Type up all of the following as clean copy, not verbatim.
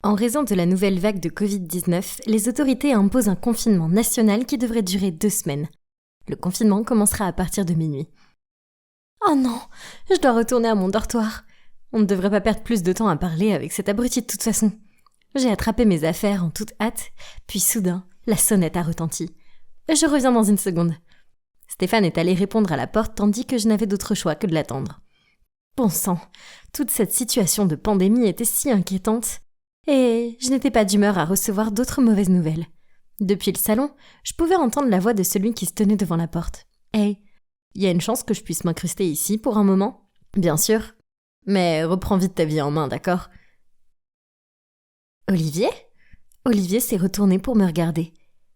En raison de la nouvelle vague de Covid-19, les autorités imposent un confinement national qui devrait durer 2 semaines. Le confinement commencera à partir de minuit. Oh non, je dois retourner à mon dortoir. On ne devrait pas perdre plus de temps à parler avec cet abruti de toute façon. J'ai attrapé mes affaires en toute hâte, puis soudain, la sonnette a retenti. Je reviens dans une seconde. Stéphane est allé répondre à la porte tandis que je n'avais d'autre choix que de l'attendre. Bon sang, toute cette situation de pandémie était si inquiétante. Et je n'étais pas d'humeur à recevoir d'autres mauvaises nouvelles. Depuis le salon, je pouvais entendre la voix de celui qui se tenait devant la porte. « Hey, y a une chance que je puisse m'incruster ici pour un moment ? Bien sûr. Mais reprends vite ta vie en main, d'accord ?» Olivier ? Olivier s'est retourné pour me regarder.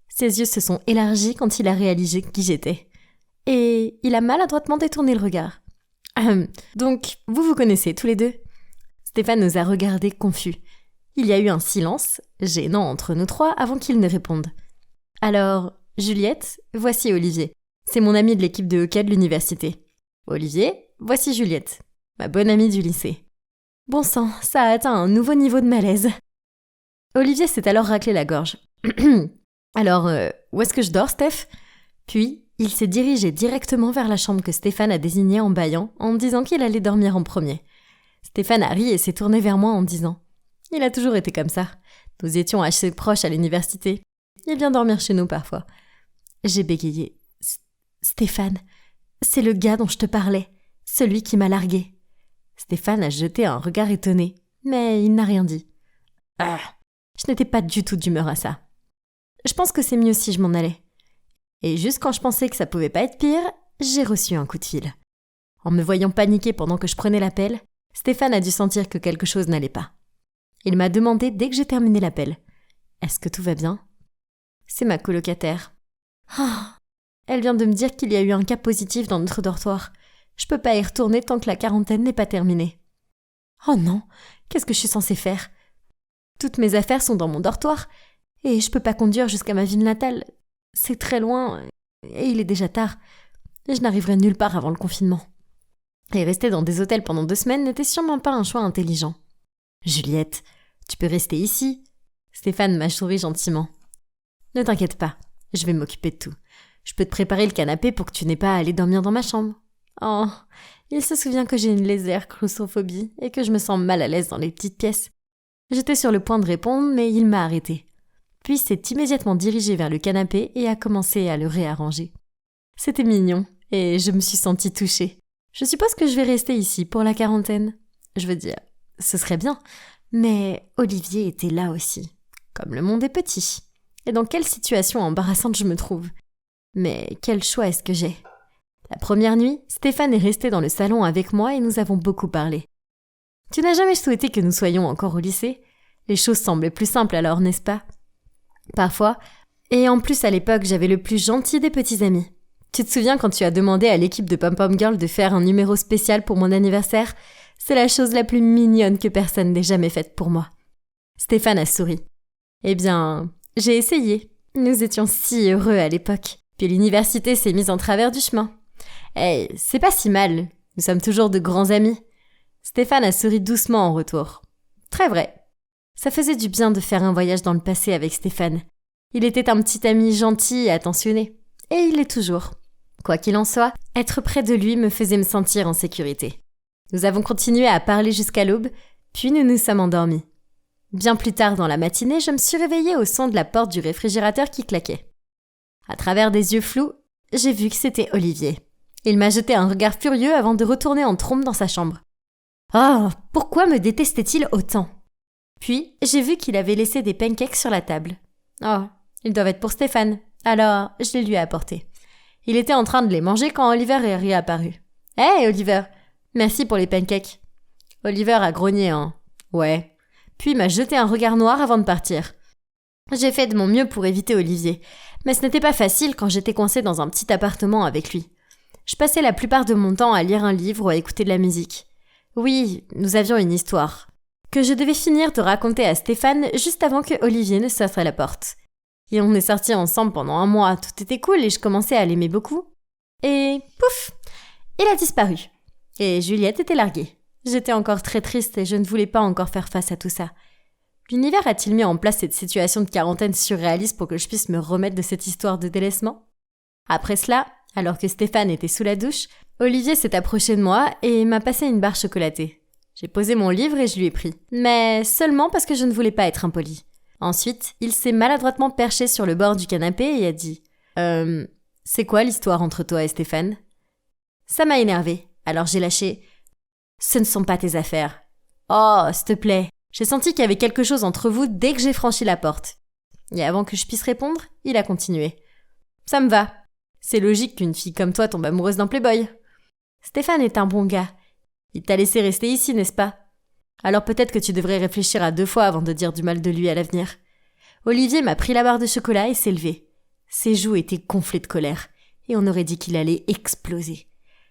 Ses yeux se sont élargis quand il a réalisé qui j'étais. Et il a maladroitement détourné le regard. « Donc, vous vous connaissez tous les deux ?» Stéphane nous a regardés confus. Il y a eu un silence, gênant entre nous trois, avant qu'il ne réponde. « Alors, Juliette, voici Olivier. C'est mon ami de l'équipe de hockey de l'université. Olivier, voici Juliette, ma bonne amie du lycée. » Bon sang, ça a atteint un nouveau niveau de malaise. Olivier s'est alors raclé la gorge. « Alors, où est-ce que je dors, Steph ?» Puis, il s'est dirigé directement vers la chambre que Stéphane a désignée en bâillant, en me disant qu'il allait dormir en premier. Stéphane a ri et s'est tourné vers moi en disant « Il a toujours été comme ça. Nous étions assez proches à l'université. Il vient dormir chez nous parfois. » J'ai bégayé. « Stéphane, c'est le gars dont je te parlais, celui qui m'a largué. » Stéphane a jeté un regard étonné, mais il n'a rien dit. Ah, je n'étais pas du tout d'humeur à ça. Je pense que c'est mieux si je m'en allais. Et juste quand je pensais que ça pouvait pas être pire, j'ai reçu un coup de fil. En me voyant paniquer pendant que je prenais l'appel, Stéphane a dû sentir que quelque chose n'allait pas. Il m'a demandé dès que j'ai terminé l'appel. « Est-ce que tout va bien ?» C'est ma colocataire. Ah, elle vient de me dire qu'il y a eu un cas positif dans notre dortoir. Je peux pas y retourner tant que la quarantaine n'est pas terminée. Oh non, qu'est-ce que je suis censée faire ? Toutes mes affaires sont dans mon dortoir et je peux pas conduire jusqu'à ma ville natale. C'est très loin et il est déjà tard. Je n'arriverai nulle part avant le confinement. Et rester dans des hôtels pendant 2 semaines n'était sûrement pas un choix intelligent. « Juliette, tu peux rester ici ?» Stéphane m'a souri gentiment. « Ne t'inquiète pas, je vais m'occuper de tout. Je peux te préparer le canapé pour que tu n'aies pas à aller dormir dans ma chambre. » Oh, il se souvient que j'ai une légère claustrophobie et que je me sens mal à l'aise dans les petites pièces. J'étais sur le point de répondre, mais il m'a arrêtée. Puis s'est immédiatement dirigé vers le canapé et a commencé à le réarranger. C'était mignon et je me suis sentie touchée. Je suppose que je vais rester ici pour la quarantaine. Je veux dire, ce serait bien, mais Olivier était là aussi. Comme le monde est petit. Et dans quelle situation embarrassante je me trouve. Mais quel choix est-ce que j'ai ? La première nuit, Stéphane est resté dans le salon avec moi et nous avons beaucoup parlé. Tu n'as jamais souhaité que nous soyons encore au lycée ? Les choses semblaient plus simples alors, n'est-ce pas ? Parfois, et en plus à l'époque, j'avais le plus gentil des petits amis. Tu te souviens quand tu as demandé à l'équipe de Pom Pom Girl de faire un numéro spécial pour mon anniversaire ? C'est la chose la plus mignonne que personne n'ait jamais faite pour moi. Stéphane a souri. Eh bien, j'ai essayé. Nous étions si heureux à l'époque. Puis l'université s'est mise en travers du chemin. Hey, c'est pas si mal. Nous sommes toujours de grands amis. Stéphane a souri doucement en retour. Très vrai. Ça faisait du bien de faire un voyage dans le passé avec Stéphane. Il était un petit ami gentil et attentionné. Et il l'est toujours. Quoi qu'il en soit, être près de lui me faisait me sentir en sécurité. Nous avons continué à parler jusqu'à l'aube, puis nous nous sommes endormis. Bien plus tard dans la matinée, je me suis réveillée au son de la porte du réfrigérateur qui claquait. À travers des yeux flous, j'ai vu que c'était Olivier. Il m'a jeté un regard furieux avant de retourner en trombe dans sa chambre. Oh, pourquoi me détestait-il autant ? Puis, j'ai vu qu'il avait laissé des pancakes sur la table. Oh, ils doivent être pour Stéphane. Alors, je les lui ai apportés. Il était en train de les manger quand Oliver est réapparu. « Hey, Oliver, merci pour les pancakes. » Oliver a grogné un « ouais », puis m'a jeté un regard noir avant de partir. J'ai fait de mon mieux pour éviter Olivier, mais ce n'était pas facile quand j'étais coincée dans un petit appartement avec lui. Je passais la plupart de mon temps à lire un livre ou à écouter de la musique. Oui, nous avions une histoire, que je devais finir de raconter à Stéphane juste avant que Olivier ne sorte à la porte. Et on est sortis ensemble pendant 1 mois, tout était cool et je commençais à l'aimer beaucoup. Et pouf, il a disparu. Et Juliette était larguée. J'étais encore très triste et je ne voulais pas encore faire face à tout ça. L'univers a-t-il mis en place cette situation de quarantaine surréaliste pour que je puisse me remettre de cette histoire de délaissement? Après cela, alors que Stéphane était sous la douche, Olivier s'est approché de moi et m'a passé une barre chocolatée. J'ai posé mon livre et je lui ai pris. Mais seulement parce que je ne voulais pas être impoli. Ensuite, il s'est maladroitement perché sur le bord du canapé et a dit « C'est quoi l'histoire entre toi et Stéphane ?» Ça m'a énervé, alors j'ai lâché « Ce ne sont pas tes affaires. »« Oh, s'il te plaît !» J'ai senti qu'il y avait quelque chose entre vous dès que j'ai franchi la porte. Et avant que je puisse répondre, il a continué. « Ça me va. C'est logique qu'une fille comme toi tombe amoureuse d'un playboy. Stéphane est un bon gars. Il t'a laissé rester ici, n'est-ce pas? Alors peut-être que tu devrais réfléchir à 2 fois avant de dire du mal de lui à l'avenir. » Olivier m'a pris la barre de chocolat et s'est levé. Ses joues étaient gonflées de colère, et on aurait dit qu'il allait exploser.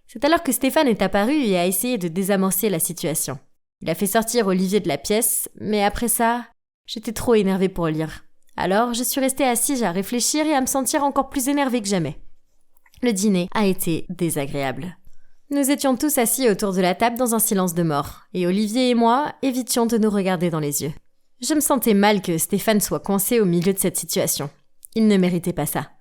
C'est alors que Stéphane est apparu et a essayé de désamorcer la situation. Il a fait sortir Olivier de la pièce, mais après ça, j'étais trop énervée pour lire. Alors, je suis restée assise à réfléchir et à me sentir encore plus énervée que jamais. Le dîner a été désagréable. Nous étions tous assis autour de la table dans un silence de mort, et Olivier et moi évitions de nous regarder dans les yeux. Je me sentais mal que Stéphane soit coincé au milieu de cette situation. Il ne méritait pas ça.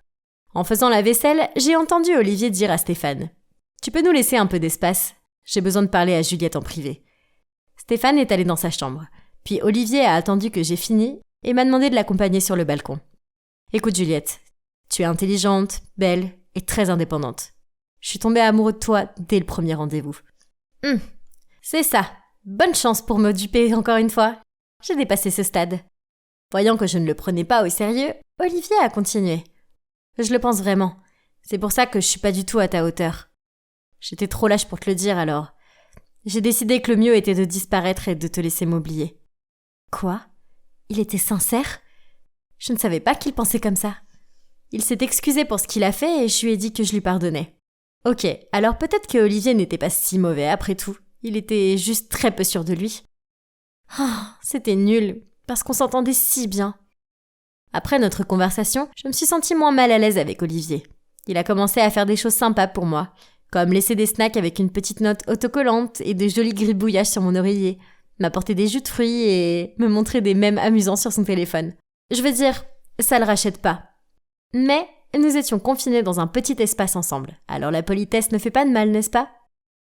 En faisant la vaisselle, j'ai entendu Olivier dire à Stéphane « Tu peux nous laisser un peu d'espace? J'ai besoin de parler à Juliette en privé. » Stéphane est allé dans sa chambre, puis Olivier a attendu que j'ai fini et m'a demandé de l'accompagner sur le balcon. « Écoute Juliette, tu es intelligente, belle et très indépendante. Je suis tombée amoureux de toi dès le premier rendez-vous. » C'est ça. Bonne chance pour me duper encore une fois. J'ai dépassé ce stade. Voyant que je ne le prenais pas au sérieux, Olivier a continué. « Je le pense vraiment. C'est pour ça que je suis pas du tout à ta hauteur. J'étais trop lâche pour te le dire alors. J'ai décidé que le mieux était de disparaître et de te laisser m'oublier. » Quoi? Il était sincère? Je ne savais pas qu'il pensait comme ça. Il s'est excusé pour ce qu'il a fait et je lui ai dit que je lui pardonnais. Ok, alors peut-être que Olivier n'était pas si mauvais après tout. Il était juste très peu sûr de lui. C'était nul, parce qu'on s'entendait si bien. Après notre conversation, je me suis sentie moins mal à l'aise avec Olivier. Il a commencé à faire des choses sympas pour moi, comme laisser des snacks avec une petite note autocollante et de jolis gribouillages sur mon oreiller, m'apporter des jus de fruits et me montrer des mèmes amusants sur son téléphone. Je veux dire, ça le rachète pas. Mais nous étions confinés dans un petit espace ensemble, alors la politesse ne fait pas de mal, n'est-ce pas?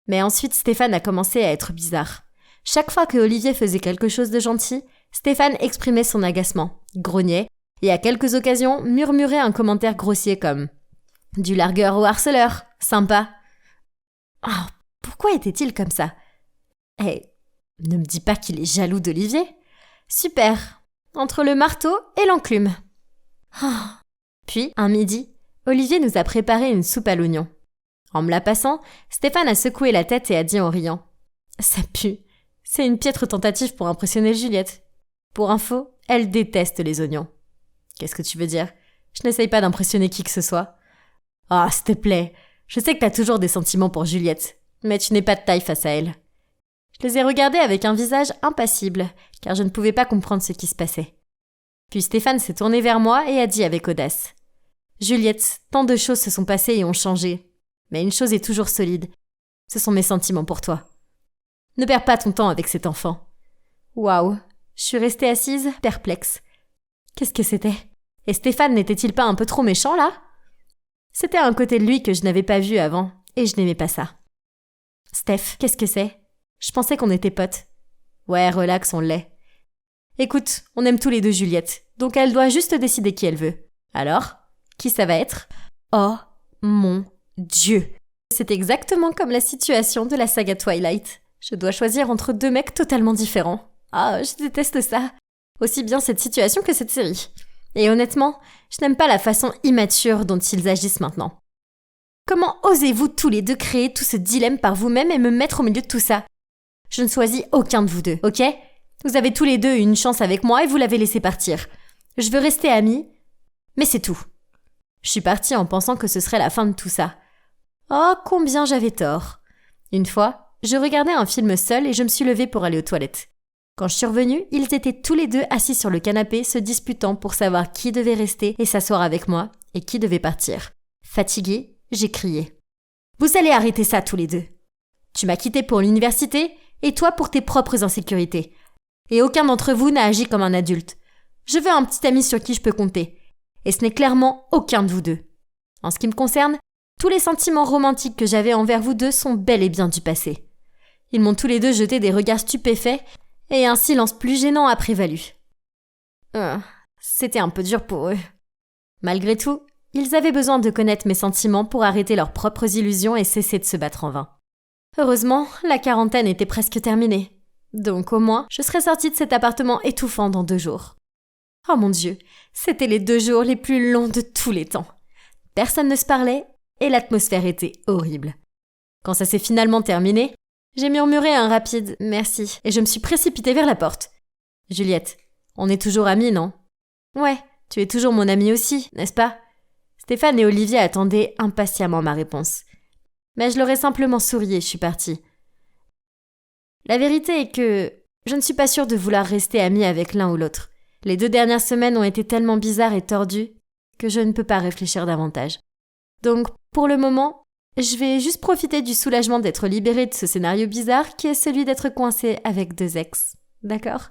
Mais ensuite, Stéphane a commencé à être bizarre. Chaque fois que Olivier faisait quelque chose de gentil, Stéphane exprimait son agacement, grognait, et à quelques occasions murmurait un commentaire grossier comme « Du largueur au harceleur, sympa !» Pourquoi était-il comme ça? Ne me dis pas qu'il est jaloux d'Olivier. Super, entre le marteau et l'enclume. Puis, un midi, Olivier nous a préparé une soupe à l'oignon. En me la passant, Stéphane a secoué la tête et a dit en riant « Ça pue, c'est une piètre tentative pour impressionner Juliette. Pour info, elle déteste les oignons. » Qu'est-ce que tu veux dire? Je n'essaye pas d'impressionner qui que ce soit. S'il te plaît, je sais que t'as toujours des sentiments pour Juliette, mais tu n'es pas de taille face à elle. Je les ai regardés avec un visage impassible, car je ne pouvais pas comprendre ce qui se passait. Puis Stéphane s'est tourné vers moi et a dit avec audace « Juliette, tant de choses se sont passées et ont changé. Mais une chose est toujours solide. Ce sont mes sentiments pour toi. Ne perds pas ton temps avec cet enfant. » Waouh, je suis restée assise, perplexe. Qu'est-ce que c'était? Et Stéphane n'était-il pas un peu trop méchant, là? C'était un côté de lui que je n'avais pas vu avant, et je n'aimais pas ça. « Steph, qu'est-ce que c'est? Je pensais qu'on était potes. » « Ouais, relax, on l'est. Écoute, on aime tous les deux Juliette, donc elle doit juste décider qui elle veut. Alors, qui ça va être? Oh mon Dieu! C'est exactement comme la situation de la saga Twilight. Je dois choisir entre 2 mecs totalement différents. Je déteste ça. Aussi bien cette situation que cette série. Et honnêtement, je n'aime pas la façon immature dont ils agissent maintenant. Comment osez-vous tous les deux créer tout ce dilemme par vous-même et me mettre au milieu de tout ça? Je ne choisis aucun de vous deux, ok? Vous avez tous les deux une chance avec moi et vous l'avez laissé partir. Je veux rester amie, mais c'est tout. Je suis partie en pensant que ce serait la fin de tout ça. Oh, combien j'avais tort. Une fois, je regardais un film seule et je me suis levée pour aller aux toilettes. Quand je suis revenue, ils étaient tous les deux assis sur le canapé se disputant pour savoir qui devait rester et s'asseoir avec moi et qui devait partir. Fatiguée, j'ai crié. « Vous allez arrêter ça tous les deux. Tu m'as quittée pour l'université et toi pour tes propres insécurités. Et aucun d'entre vous n'a agi comme un adulte. Je veux un petit ami sur qui je peux compter. Et ce n'est clairement aucun de vous deux. En ce qui me concerne, tous les sentiments romantiques que j'avais envers vous deux sont bel et bien du passé. Ils m'ont tous les deux jeté des regards stupéfaits et un silence plus gênant a prévalu. C'était un peu dur pour eux. Malgré tout, ils avaient besoin de connaître mes sentiments pour arrêter leurs propres illusions et cesser de se battre en vain. Heureusement, la quarantaine était presque terminée. Donc au moins, je serais sortie de cet appartement étouffant dans 2 jours. Oh mon Dieu, c'était les 2 jours les plus longs de tous les temps. Personne ne se parlait et l'atmosphère était horrible. Quand ça s'est finalement terminé, j'ai murmuré un rapide « merci » et je me suis précipitée vers la porte. « Juliette, on est toujours amis, non ?»« Ouais, tu es toujours mon amie aussi, n'est-ce pas ?» Stéphane et Olivier attendaient impatiemment ma réponse. Mais je leur ai simplement souri et je suis partie. La vérité est que je ne suis pas sûre de vouloir rester amie avec l'un ou l'autre. Les 2 dernières semaines ont été tellement bizarres et tordues que je ne peux pas réfléchir davantage. Donc, pour le moment, je vais juste profiter du soulagement d'être libérée de ce scénario bizarre qui est celui d'être coincée avec 2 ex. D'accord ?